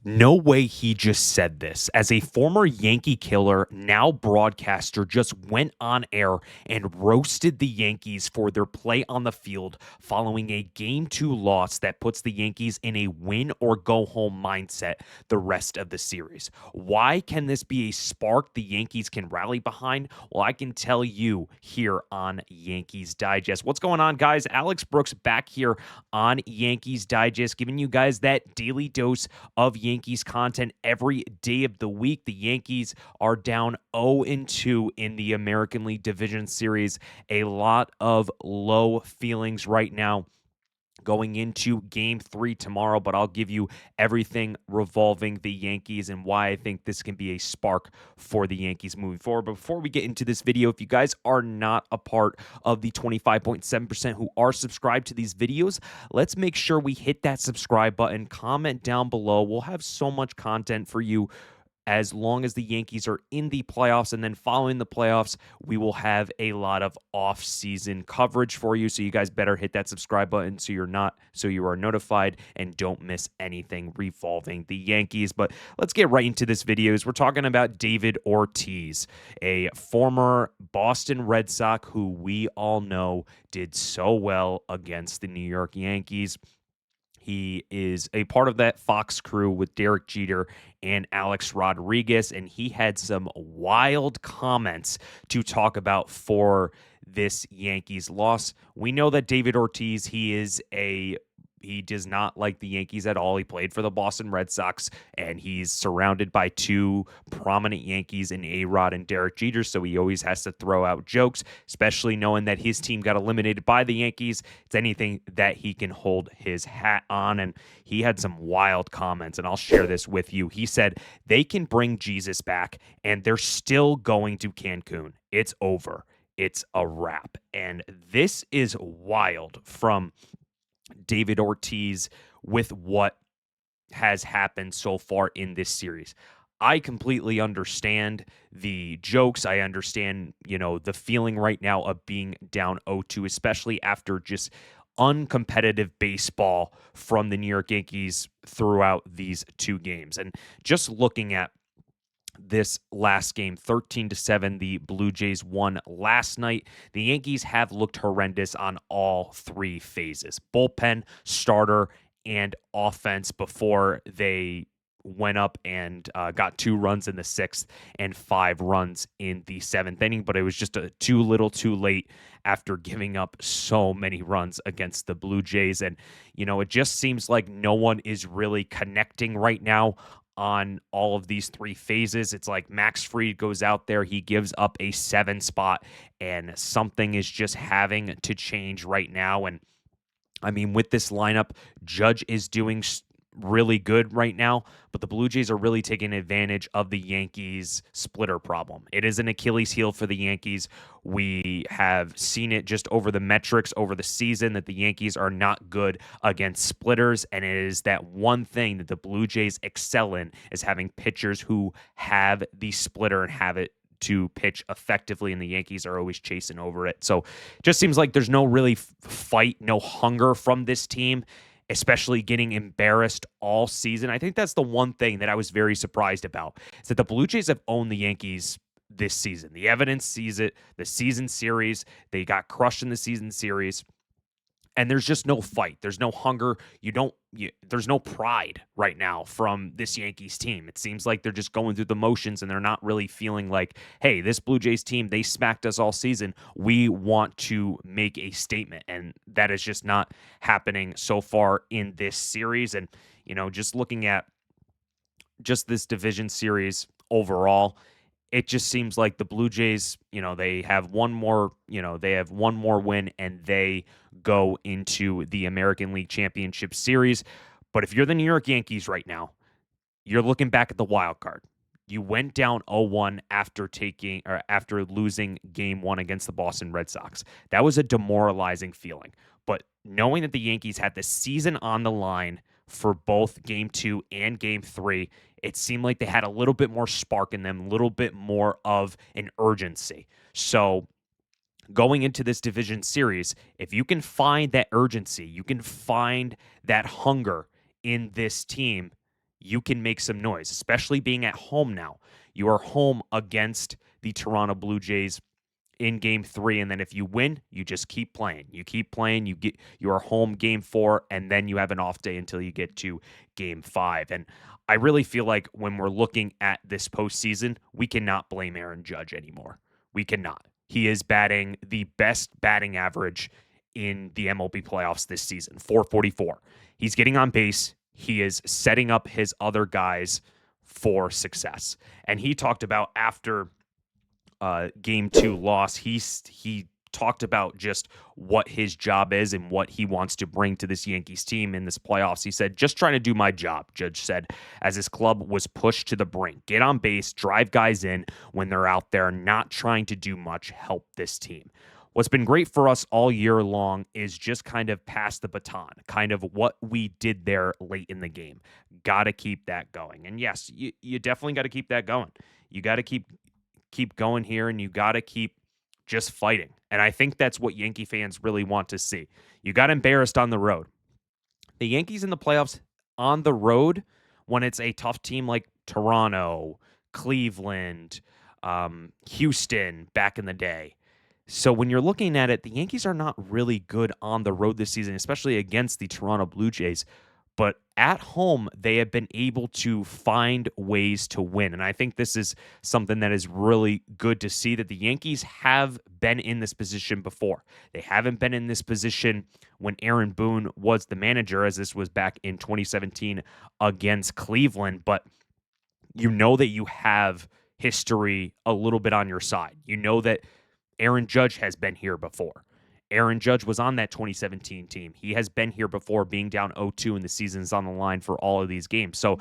No way he just said this. As a former Yankee killer, now broadcaster, just went on air and roasted the Yankees for their play on the field following a Game 2 loss that puts the Yankees in a win or go home mindset the rest of the series. Why can this be a spark the Yankees can rally behind? Well, I can tell you here on Yankees Digest. What's going on, guys? Alex Brooks back here on Yankees Digest, giving you guys that daily dose of Yankees content every day of the week. The Yankees are down 0-2 in the American League Division Series. A lot of low feelings right now going into Game 3 tomorrow, but I'll give you everything revolving the Yankees and why I think this can be a spark for the Yankees moving forward. But before we get into this video, if you guys are not a part of the 25.7% who are subscribed to these videos, let's make sure we hit that subscribe button, comment down below. We'll have so much content for you as long as the Yankees are in the playoffs, and then following the playoffs, we will have a lot of off-season coverage for you. So you guys better hit that subscribe button so you are notified and don't miss anything revolving the Yankees. But let's get right into this video. We're talking about David Ortiz, a former Boston Red Sox who we all know did so well against the New York Yankees. He is a part of that Fox crew with Derek Jeter and Alex Rodriguez, and he had some wild comments to talk about for this Yankees loss. We know that David Ortiz, he does not like the Yankees at all. He played for the Boston Red Sox, and he's surrounded by two prominent Yankees in A-Rod and Derek Jeter, so he always has to throw out jokes, especially knowing that his team got eliminated by the Yankees. It's anything that he can hold his hat on, and he had some wild comments, and I'll share this with you. He said, they can bring Jesus back, and they're still going to Cancun. It's over. It's a wrap. And this is wild from David Ortiz with what has happened so far in this series. I completely understand the jokes. I understand, the feeling right now of being down 0-2, especially after just uncompetitive baseball from the New York Yankees throughout these two games. And just looking at this last game, 13-7, the Blue Jays won last night. The Yankees have looked horrendous on all three phases, bullpen, starter, and offense, before they went up and got 2 runs in the 6th and 5 runs in the 7th inning, but it was just too little too late after giving up so many runs against the Blue Jays. And, it just seems like no one is really connecting right now on all of these three phases. It's like Max Fried goes out there, he gives up a 7 spot, and something is just having to change right now. And I mean, with this lineup, Judge is doing really good right now, but the Blue Jays are really taking advantage of the Yankees splitter problem. It is an Achilles heel for the Yankees. We have seen it just over the metrics over the season that the Yankees are not good against splitters, and it is that one thing that the Blue Jays excel in, is having pitchers who have the splitter and have it to pitch effectively, and the Yankees are always chasing over it. So it just seems like there's no really fight, no hunger from this team, especially getting embarrassed all season. I think that's the one thing that I was very surprised about, is that the Blue Jays have owned the Yankees this season. The evidence sees it. The season series, they got crushed in the season series, and there's just no fight. There's no hunger. There's no pride right now from this Yankees team. It seems like they're just going through the motions, and they're not really feeling like, hey, this Blue Jays team, they smacked us all season. We want to make a statement, and that is just not happening so far in this series. And, just looking at just this division series overall, it just seems like the Blue Jays, they have one more win, and they go into the American League Championship Series. But if you're the New York Yankees right now, you're looking back at the wild card. You went down 0-1 after losing Game 1 against the Boston Red Sox. That was a demoralizing feeling. But knowing that the Yankees had the season on the line for both Game 2 and Game 3, it seemed like they had a little bit more spark in them, a little bit more of an urgency. So going into this division series, if you can find that urgency, you can find that hunger in this team, you can make some noise, especially being at home now. You are home against the Toronto Blue Jays in game 3, and then if you win, you just keep playing. You keep playing, you are home game 4, and then you have an off day until you get to game 5. And I really feel like when we're looking at this postseason, we cannot blame Aaron Judge anymore. We cannot. He is batting the best batting average in the MLB playoffs this season, 444. He's getting on base. He is setting up his other guys for success. And he talked about after game 2 loss, he talked about just what his job is and what he wants to bring to this Yankees team in this playoffs. He said, just trying to do my job, Judge said, as his club was pushed to the brink. Get on base, drive guys in when they're out there, not trying to do much, help this team. What's been great for us all year long is just kind of pass the baton, kind of what we did there late in the game. Got to keep that going. And yes, you definitely got to keep that going. You got to keep going here, and you got to keep just fighting. And I think that's what Yankee fans really want to see. You got embarrassed on the road. The Yankees in the playoffs on the road, when it's a tough team like Toronto, Cleveland, Houston back in the day. So when you're looking at it, the Yankees are not really good on the road this season, especially against the Toronto Blue Jays. But at home, they have been able to find ways to win. And I think this is something that is really good to see, that the Yankees have been in this position before. They haven't been in this position when Aaron Boone was the manager, as this was back in 2017 against Cleveland. But you know that you have history a little bit on your side. You know that Aaron Judge has been here before. Aaron Judge was on that 2017 team. He has been here before, being down 0-2 and the season's on the line for all of these games. So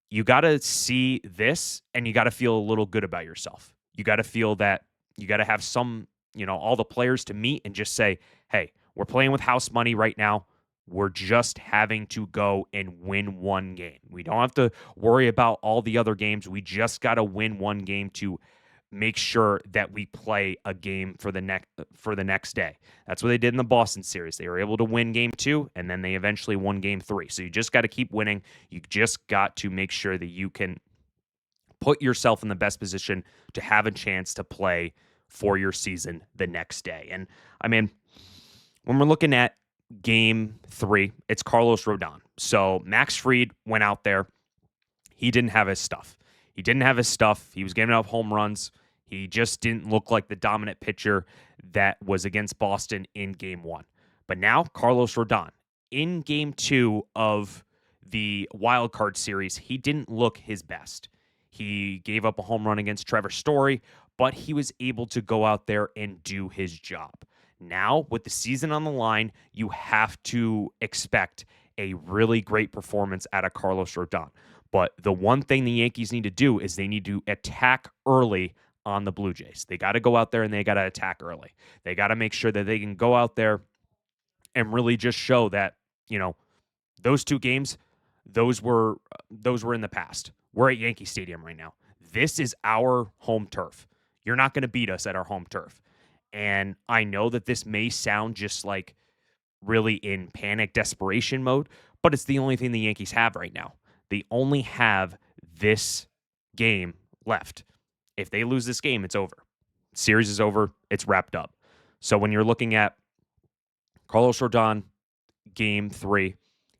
you got to see this, and you got to feel a little good about yourself. You got to feel that you got to have some, all the players to meet and just say, hey, we're playing with house money right now. We're just having to go and win one game. We don't have to worry about all the other games. We just got to win one game to make sure that we play a game for the next day. That's what they did in the Boston series. They were able to win game 2, and then they eventually won game 3. So you just got to keep winning. You just got to make sure that you can put yourself in the best position to have a chance to play for your season the next day. And I mean, when we're looking at game 3, it's Carlos Rodon. So Max Fried went out there. He didn't have his stuff. He was giving up home runs. He just didn't look like the dominant pitcher that was against Boston in game 1. But now, Carlos Rodon, in game 2 of the wild card series, he didn't look his best. He gave up a home run against Trevor Story, but he was able to go out there and do his job. Now, with the season on the line, you have to expect a really great performance out of Carlos Rodon. But the one thing the Yankees need to do is they need to attack early on the Blue Jays. They got to go out there and they got to attack early. They got to make sure that they can go out there and really just show that, those 2 games, those were in the past. We're at Yankee Stadium right now. This is our home turf. You're not going to beat us at our home turf. And I know that this may sound just like really in panic desperation mode, but it's the only thing the Yankees have right now. They only have this game left. If they lose this game, it's over. Series is over. It's wrapped up. So when you're looking at Carlos Rodon, game 3,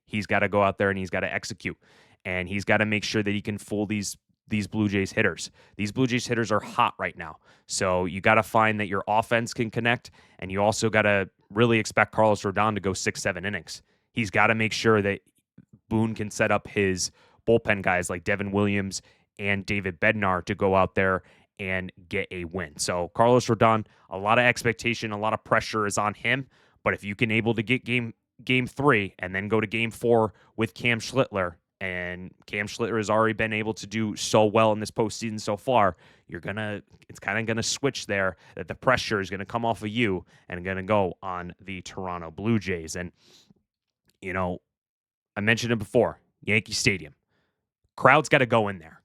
he's got to go out there and he's got to execute. And he's got to make sure that he can fool these Blue Jays hitters. These Blue Jays hitters are hot right now. So you got to find that your offense can connect, and you also got to really expect Carlos Rodon to go 6-7 innings. He's got to make sure that Boone can set up his bullpen guys like Devin Williams and David Bednar to go out there and get a win. So Carlos Rodon, a lot of expectation, a lot of pressure is on him. But if you can able to get game 3 and then go to game 4 with Cam Schlittler, and Cam Schlittler has already been able to do so well in this postseason so far, it's kind of gonna switch there, that the pressure is gonna come off of you and gonna go on the Toronto Blue Jays. And I mentioned it before, Yankee Stadium. Crowd's got to go in there.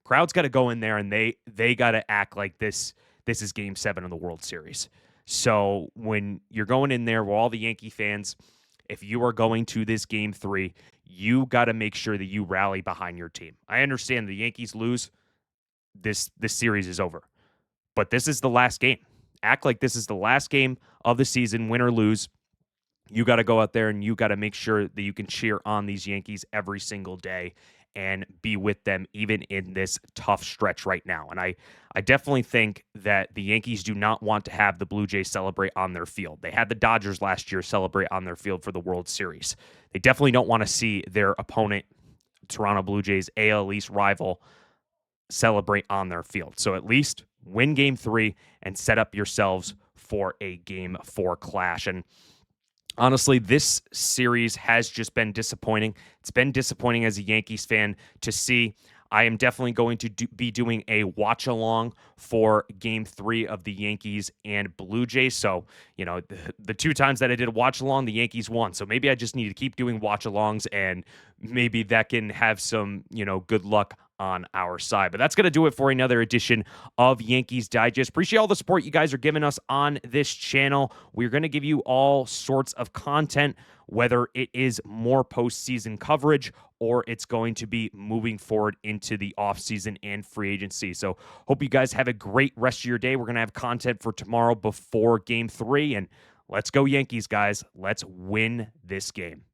And they got to act like this is Game 7 of the World Series. So when you're going in there with all the Yankee fans, if you are going to this game 3, you got to make sure that you rally behind your team. I understand the Yankees lose, this series is over. But this is the last game. Act like this is the last game of the season, win or lose. You got to go out there and you got to make sure that you can cheer on these Yankees every single day and be with them even in this tough stretch right now. And I definitely think that the Yankees do not want to have the Blue Jays celebrate on their field. They had the Dodgers last year celebrate on their field for the World Series. They definitely don't want to see their opponent, Toronto Blue Jays, AL East rival, celebrate on their field. So at least win game 3 and set up yourselves for a game 4 clash. And honestly, this series has just been disappointing. It's been disappointing as a Yankees fan to see. I am definitely going to be doing a watch along for game 3 of the Yankees and Blue Jays. So, the 2 times that I did a watch along, the Yankees won. So maybe I just need to keep doing watch alongs and maybe that can have some, good luck on our side. But that's going to do it for another edition of Yankees Digest. Appreciate all the support you guys are giving us on this channel. We're going to give you all sorts of content, whether it is more postseason coverage or it's going to be moving forward into the offseason and free agency. So hope you guys have a great rest of your day. We're going to have content for tomorrow before game 3. And let's go Yankees, guys. Let's win this game.